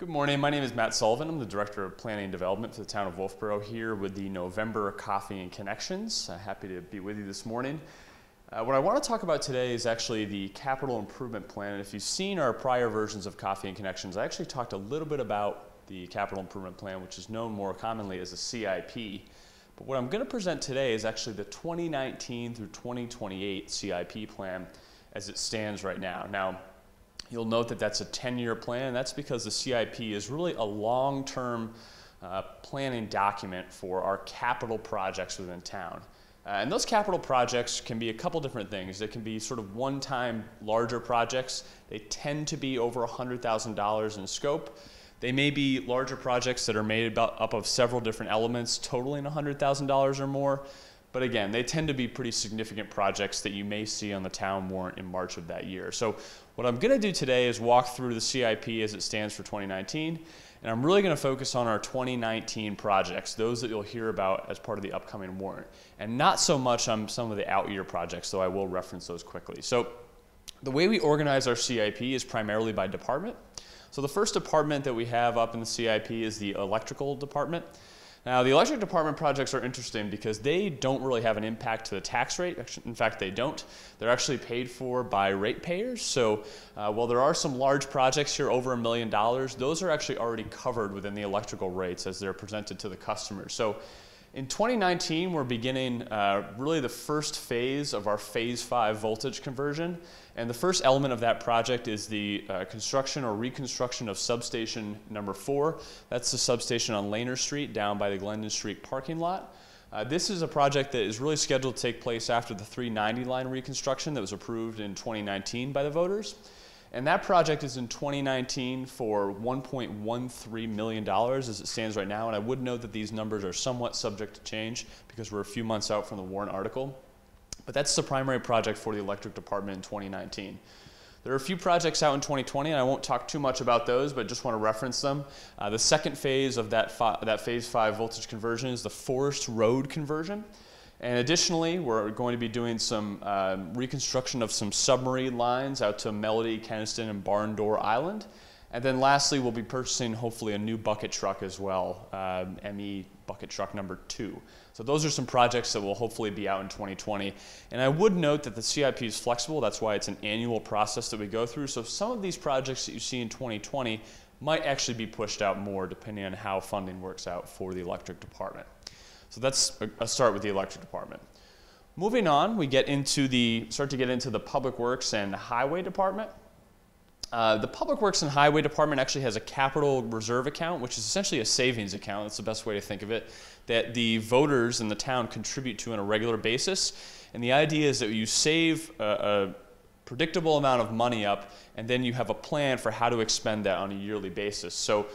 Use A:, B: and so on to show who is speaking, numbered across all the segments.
A: Good morning, my name is Matt Sullivan. I'm the Director of Planning and Development for the town of Wolfeboro here with the November Coffee and Connections. Happy to be with you this morning. What I want to talk about today is actually the capital improvement plan. And if you've seen our prior versions of Coffee and Connections, I actually talked a little bit about the capital improvement plan, which is known more commonly as a CIP. But what I'm going to present today is actually the 2019 through 2028 CIP plan as it stands right now. Now, you'll note that that's a 10-year plan, and that's because the CIP is really a long-term planning document for our capital projects within town. And those capital projects can be a couple different things. They can be sort of one-time larger projects. They tend to be over $100,000 in scope. They may be larger projects that are made up of several different elements totaling $100,000 or more. But again, they tend to be pretty significant projects that you may see on the town warrant in March of that year. So what I'm going to do today is walk through the CIP as it stands for 2019, and I'm really going to focus on our 2019 projects, those that you'll hear about as part of the upcoming warrant, and not so much on some of the out-year projects, though I will reference those quickly. So the way we organize our CIP is primarily by department. So the first department that we have up in the CIP is the electrical department. Now, the electric department projects are interesting because they don't really have an impact to the tax rate. In fact, they don't. They're actually paid for by ratepayers. So while there are some large projects here over $1 million, those are actually already covered within the electrical rates as they're presented to the customers. So in 2019, we're beginning really the first phase of our Phase 5 voltage conversion. And the first element of that project is the construction or reconstruction of substation number 4. That's the substation on Laner Street down by the Glendon Street parking lot. This is a project that is really scheduled to take place after the 390 line reconstruction that was approved in 2019 by the voters. And that project is in 2019 for $1.13 million as it stands right now. And I would note that these numbers are somewhat subject to change because we're a few months out from the warrant article. But that's the primary project for the electric department in 2019. There are a few projects out in 2020, and I won't talk too much about those, but just want to reference them. The second phase of that Phase 5 voltage conversion is the Forest Road conversion. And additionally, we're going to be doing some reconstruction of some submarine lines out to Melody, Keniston, and Barn Door Island. And then lastly, we'll be purchasing hopefully a new bucket truck as well, ME bucket truck number 2. So those are some projects that will hopefully be out in 2020. And I would note that the CIP is flexible. That's why it's an annual process that we go through. So some of these projects that you see in 2020 might actually be pushed out more depending on how funding works out for the electric department. So that's a start with the electric department. Moving on, we start to get into the Public Works and Highway Department. The Public Works and Highway Department actually has a capital reserve account, which is essentially a savings account. That's the best way to think of it, that the voters in the town contribute to on a regular basis. And the idea is that you save a predictable amount of money up, and then you have a plan for how to expend that on a yearly basis. So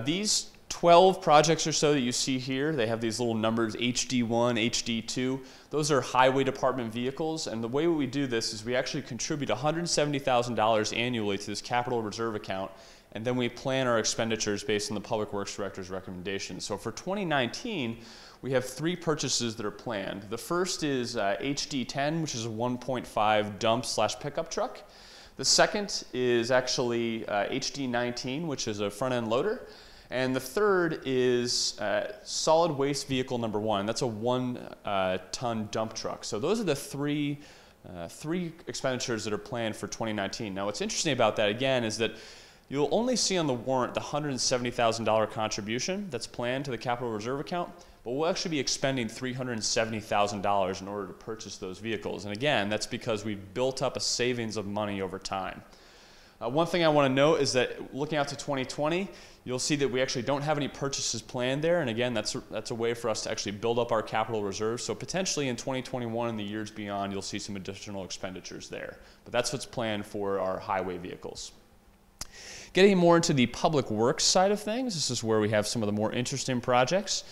A: these 12 projects or so that you see here, they have these little numbers, HD1, HD2. Those are highway department vehicles, and the way we do this is we actually contribute $170,000 annually to this capital reserve account, and then we plan our expenditures based on the Public Works Director's recommendations. So for 2019, we have 3 purchases that are planned. The first is HD10, which is a 1.5 dump/pickup truck. The second is actually HD19, which is a front-end loader. And the third is solid waste vehicle number 1. That's a 1-ton dump truck. So those are the three expenditures that are planned for 2019. Now what's interesting about that, again, is that you'll only see on the warrant the $170,000 contribution that's planned to the capital reserve account, but we'll actually be expending $370,000 in order to purchase those vehicles. And again, that's because we've built up a savings of money over time. One thing I want to note is that looking out to 2020, you'll see that we actually don't have any purchases planned there. And again, that's a way for us to actually build up our capital reserves. So potentially in 2021 and the years beyond, you'll see some additional expenditures there. But that's what's planned for our highway vehicles. Getting more into the public works side of things, this is where we have some of the more interesting projects.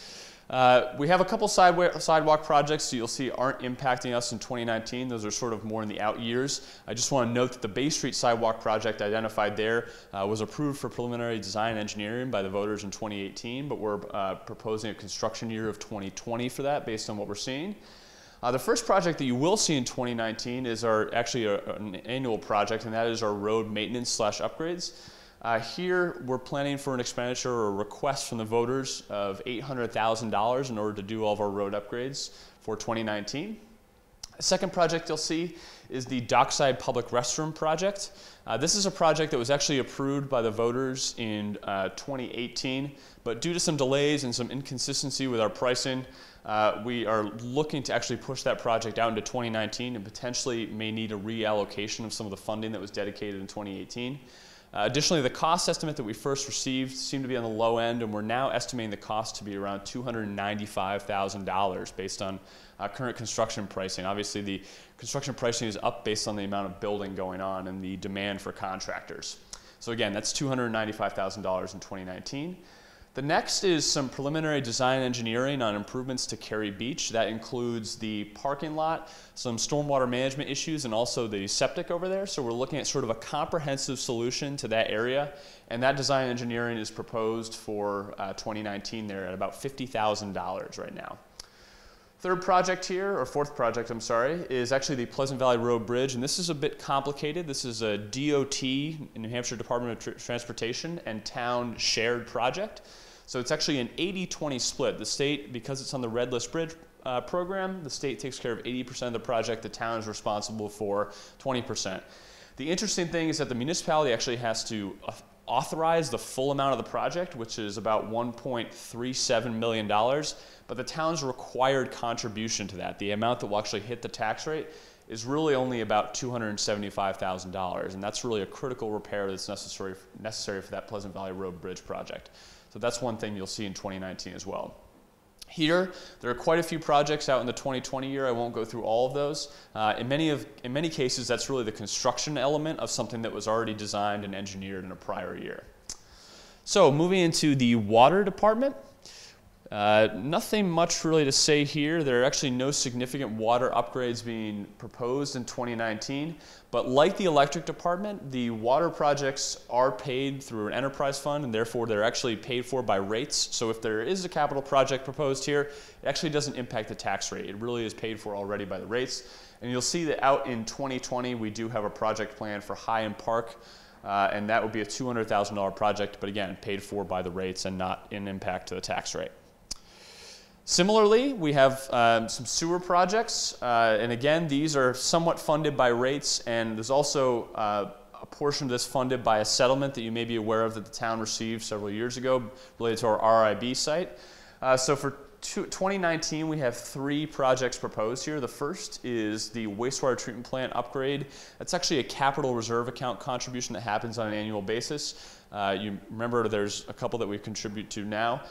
A: We have a couple sidewalk projects that you'll see aren't impacting us in 2019. Those are sort of more in the out years. I just want to note that the Bay Street sidewalk project identified there was approved for preliminary design and engineering by the voters in 2018, but we're proposing a construction year of 2020 for that based on what we're seeing. The first project that you will see in 2019 is actually an annual project, and that is our road maintenance/upgrades. Here we're planning for an expenditure or a request from the voters of $800,000 in order to do all of our road upgrades for 2019. The second project you'll see is the Dockside Public Restroom Project. This is a project that was actually approved by the voters in 2018, but due to some delays and some inconsistency with our pricing, we are looking to actually push that project out into 2019 and potentially may need a reallocation of some of the funding that was dedicated in 2018. Additionally, the cost estimate that we first received seemed to be on the low end, and we're now estimating the cost to be around $295,000 based on current construction pricing. Obviously, the construction pricing is up based on the amount of building going on and the demand for contractors. So again, that's $295,000 in 2019. The next is some preliminary design engineering on improvements to Cary Beach. That includes the parking lot, some stormwater management issues, and also the septic over there. So we're looking at sort of a comprehensive solution to that area, and that design engineering is proposed for 2019 there at about $50,000 right now. Third project here, or fourth project, I'm sorry, is actually the Pleasant Valley Road Bridge, and this is a bit complicated. This is a DOT, New Hampshire Department of Transportation, and town shared project. So it's actually an 80-20 split. The state, because it's on the Red List Bridge program, the state takes care of 80% of the project, the town is responsible for 20%. The interesting thing is that the municipality actually has to authorize the full amount of the project, which is about $1.37 million, but the town's required contribution to that, the amount that will actually hit the tax rate, is really only about $275,000, and that's really a critical repair that's necessary for that Pleasant Valley Road Bridge project. So that's one thing you'll see in 2019 as well. Here, there are quite a few projects out in the 2020 year. I won't go through all of those. In many cases, that's really the construction element of something that was already designed and engineered in a prior year. So moving into the water department, nothing much really to say here. There are actually no significant water upgrades being proposed in 2019, but like the electric department, the water projects are paid through an enterprise fund, and therefore they're actually paid for by rates. So if there is a capital project proposed here, it actually doesn't impact the tax rate. It really is paid for already by the rates. And you'll see that out in 2020, we do have a project plan for High Park, and that would be a $200,000 project, but again, paid for by the rates and not an impact to the tax rate. Similarly, we have some sewer projects, and again, these are somewhat funded by rates, and there's also a portion of this funded by a settlement that you may be aware of that the town received several years ago related to our RIB site. So for 2019, we have 3 projects proposed here. The first is the wastewater treatment plant upgrade. That's actually a capital reserve account contribution that happens on an annual basis. You remember there's a couple that we contribute to now.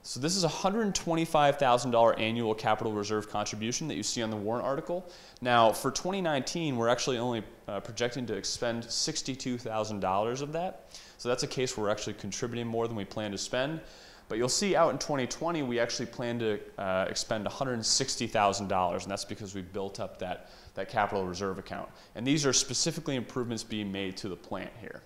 A: So this is a $125,000 annual capital reserve contribution that you see on the warrant article. Now for 2019, we're actually only projecting to expend $62,000 of that. So that's a case where we're actually contributing more than we plan to spend. But you'll see out in 2020, we actually plan to expend $160,000, and that's because we built up that capital reserve account. And these are specifically improvements being made to the plant here.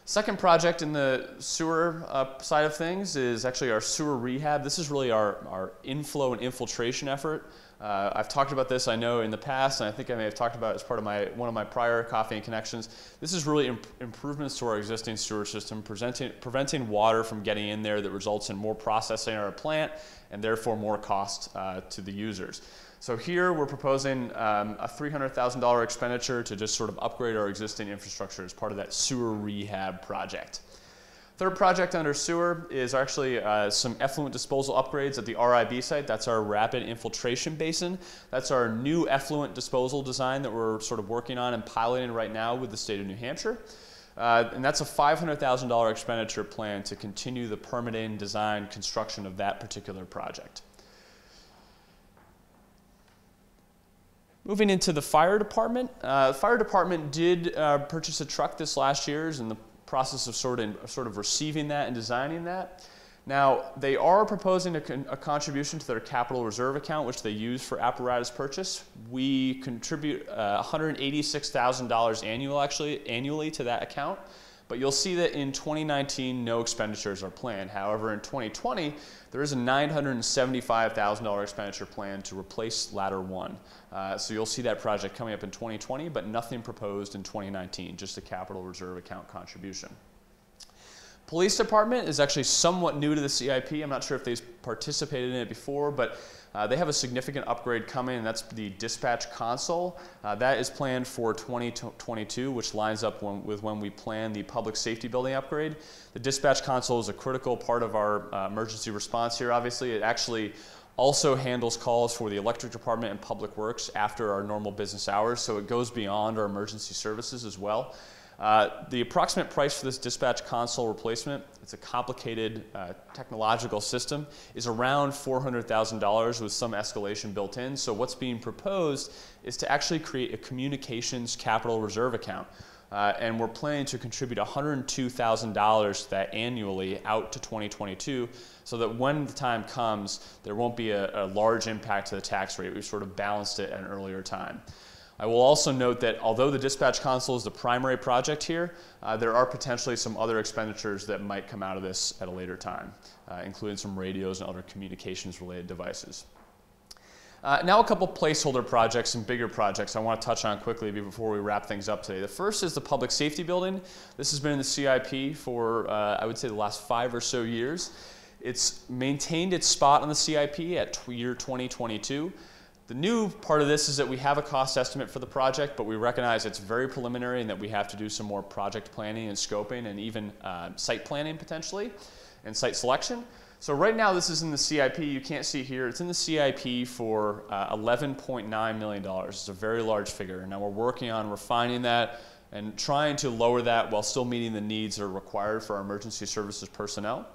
A: Second project in the sewer side of things is actually our sewer rehab. This is really our inflow and infiltration effort. I've talked about this, I know, in the past, and I think I may have talked about it as part of one of my prior Coffee and Connections. This is really improvements to our existing sewer system, preventing water from getting in there that results in more processing at our plant and therefore more cost to the users. So here we're proposing a $300,000 expenditure to just sort of upgrade our existing infrastructure as part of that sewer rehab project. Third project under sewer is actually some effluent disposal upgrades at the RIB site. That's our rapid infiltration basin. That's our new effluent disposal design that we're sort of working on and piloting right now with the state of New Hampshire. And that's a $500,000 expenditure plan to continue the permitting, design, construction of that particular project. Moving into the fire department. The fire department did purchase a truck this last year, is in the process of sort of receiving that and designing that. Now, they are proposing a contribution to their capital reserve account, which they use for apparatus purchase. We contribute $186,000 annually to that account, But you'll see that in 2019, no expenditures are planned. However, in 2020, there is a $975,000 expenditure plan to replace Ladder 1. So you'll see that project coming up in 2020, but nothing proposed in 2019, just a capital reserve account contribution. Police department is actually somewhat new to the CIP. I'm not sure if they've participated in it before, but they have a significant upgrade coming, and that's the dispatch console. That is planned for 2022, which lines up with when we plan the public safety building upgrade. The dispatch console is a critical part of our emergency response here, obviously. It actually also handles calls for the electric department and public works after our normal business hours, so it goes beyond our emergency services as well. The approximate price for this dispatch console replacement, it's a complicated technological system, is around $400,000 with some escalation built in. So what's being proposed is to actually create a communications capital reserve account. And we're planning to contribute $102,000 to that annually out to 2022, so that when the time comes, there won't be a large impact to the tax rate. We've sort of balanced it at an earlier time. I will also note that although the dispatch console is the primary project here, there are potentially some other expenditures that might come out of this at a later time, including some radios and other communications related devices. Now a couple placeholder projects and bigger projects I want to touch on quickly before we wrap things up today. The first is the public safety building. This has been in the CIP for, I would say, the last 5 or so years. It's maintained its spot on the CIP at year 2022. The new part of this is that we have a cost estimate for the project, but we recognize it's very preliminary and that we have to do some more project planning and scoping and even site planning potentially and site selection. So right now this is in the CIP. You can't see here. It's in the CIP for $11.9 million. It's a very large figure. Now we're working on refining that and trying to lower that while still meeting the needs that are required for our emergency services personnel.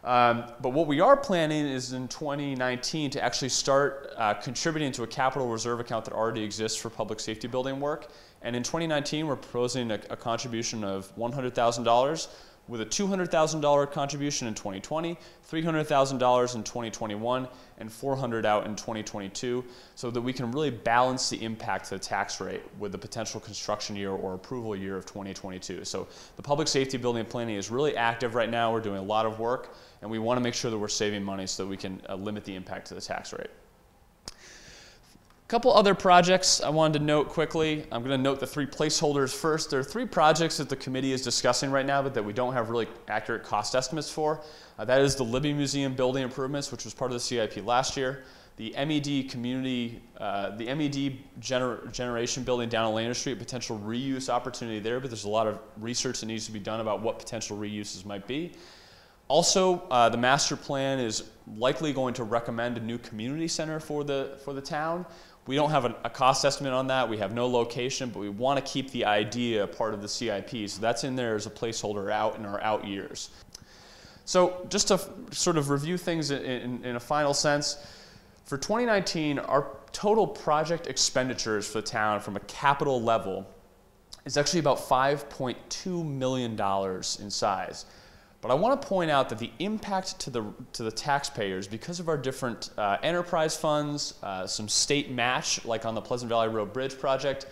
A: But what we are planning is in 2019 to actually start contributing to a capital reserve account that already exists for public safety building work. And in 2019, we're proposing a contribution of $100,000 with a $200,000 contribution in 2020, $300,000 in 2021, and $400,000 out in 2022, so that we can really balance the impact to the tax rate with the potential construction year or approval year of 2022. So the public safety building planning is really active right now. We're doing a lot of work, and we want to make sure that we're saving money so that we can limit the impact to the tax rate. A couple other projects I wanted to note quickly. I'm going to note the 3 placeholders first. There are 3 projects that the committee is discussing right now, but that we don't have really accurate cost estimates for. That is the Libby Museum building improvements, which was part of the CIP last year. The MED generation building down on Laner Street, potential reuse opportunity there, but there's a lot of research that needs to be done about what potential reuses might be. Also, the master plan is likely going to recommend a new community center for the town. We don't have a cost estimate on that. We have no location, but we want to keep the idea part of the CIP. So that's in there as a placeholder out in our out years. So just to sort of review things in a final sense, for 2019, our total project expenditures for the town from a capital level is actually about $5.2 million in size. But I want to point out that the impact to the taxpayers, because of our different enterprise funds, some state match, like on the Pleasant Valley Road Bridge project,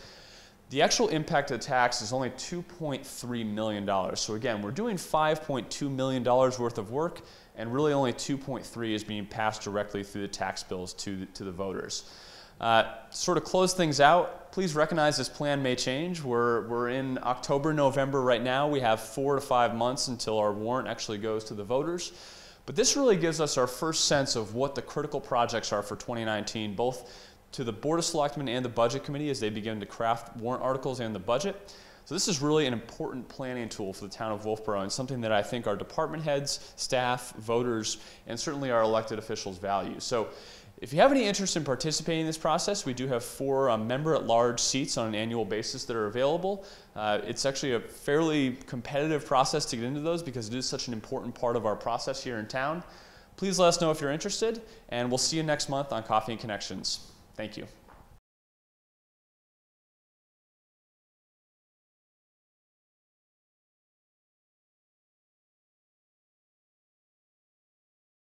A: the actual impact of the tax is only $2.3 million. So again, we're doing $5.2 million worth of work, and really only $2.3 is being passed directly through the tax bills to the voters. Sort of close things out, please recognize this plan may change. We're in October, November right now. We have 4 to 5 months until our warrant actually goes to the voters. But this really gives us our first sense of what the critical projects are for 2019, both to the Board of Selectmen and the Budget Committee as they begin to craft warrant articles and the budget. So this is really an important planning tool for the town of Wolfeboro, and something that I think our department heads, staff, voters, and certainly our elected officials value. So if you have any interest in participating in this process, we do have 4 member-at-large seats on an annual basis that are available. It's actually a fairly competitive process to get into those because it is such an important part of our process here in town. Please let us know if you're interested, and we'll see you next month on Coffee and Connections. Thank you.